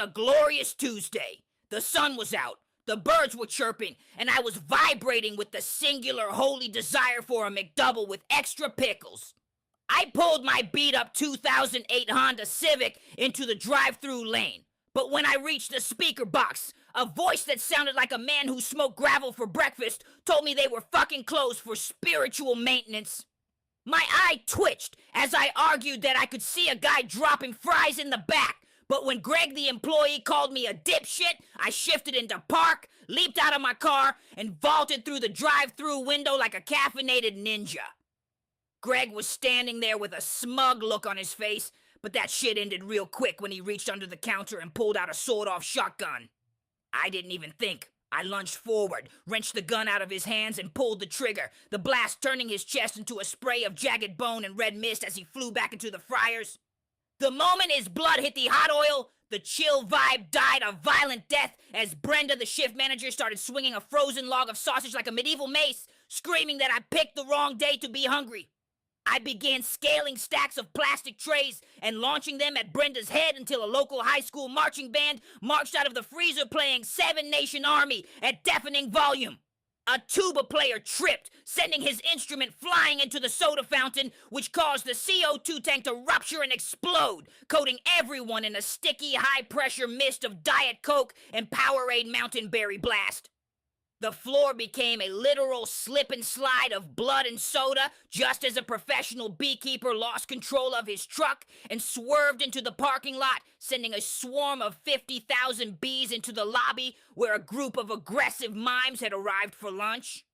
a glorious Tuesday. The sun was out, the birds were chirping, and I was vibrating with the singular holy desire for a McDouble with extra pickles. I pulled my beat-up 2008 Honda Civic into the drive-thru lane. But when I reached the speaker box, a voice that sounded like a man who smoked gravel for breakfast told me they were fucking closed for spiritual maintenance. My eye twitched as I argued that I could see a guy dropping fries in the back, but when Greg the employee called me a dipshit, I shifted into park, leaped out of my car, and vaulted through the drive-thru window like a caffeinated ninja. Greg was standing there with a smug look on his face, but that shit ended real quick when he reached under the counter and pulled out a sawed-off shotgun. I didn't even think. I lunged forward, wrenched the gun out of his hands, and pulled the trigger, the blast turning his chest into a spray of jagged bone and red mist as he flew back into the fryers. The moment his blood hit the hot oil, the chill vibe died a violent death as Brenda, the shift manager, started swinging a frozen log of sausage like a medieval mace, screaming that I picked the wrong day to be hungry. I began scaling stacks of plastic trays and launching them at Brenda's head until a local high school marching band marched out of the freezer playing Seven Nation Army at deafening volume. A tuba player tripped, sending his instrument flying into the soda fountain, which caused the CO2 tank to rupture and explode, coating everyone in a sticky, high-pressure mist of Diet Coke and Powerade Mountain Berry Blast. The floor became a literal slip and slide of blood and soda just as a professional beekeeper lost control of his truck and swerved into the parking lot, sending a swarm of 50,000 bees into the lobby where a group of aggressive mimes had arrived for lunch.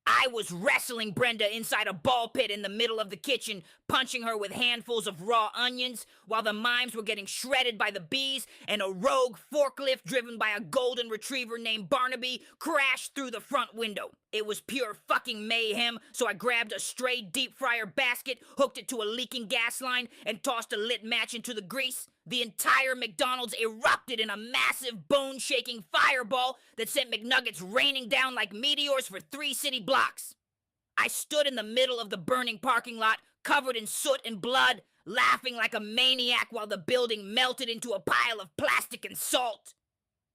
I was wrestling Brenda inside a ball pit in the middle of the kitchen, punching her with handfuls of raw onions, while the mimes were getting shredded by the bees, and a rogue forklift driven by a golden retriever named Barnaby crashed through the front window. It was pure fucking mayhem, so I grabbed a stray deep fryer basket, hooked it to a leaking gas line, and tossed a lit match into the grease. The entire McDonald's erupted in a massive bone-shaking fireball that sent McNuggets raining down like meteors for 3 city blocks. I stood in the middle of the burning parking lot, covered in soot and blood, laughing like a maniac while the building melted into a pile of plastic and salt.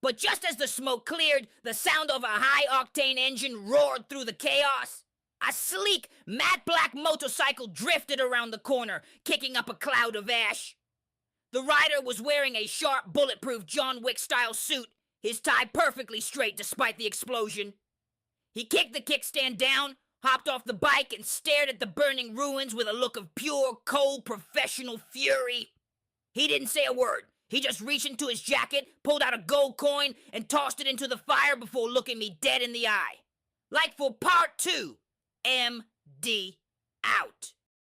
But just as the smoke cleared, the sound of a high-octane engine roared through the chaos. A sleek, matte black motorcycle drifted around the corner, kicking up a cloud of ash. The rider was wearing a sharp, bulletproof John Wick-style suit, his tie perfectly straight despite the explosion. He kicked the kickstand down, hopped off the bike, and stared at the burning ruins with a look of pure, cold, professional fury. He didn't say a word. He just reached into his jacket, pulled out a gold coin, and tossed it into the fire before looking me dead in the eye. Like for part 2, MD out.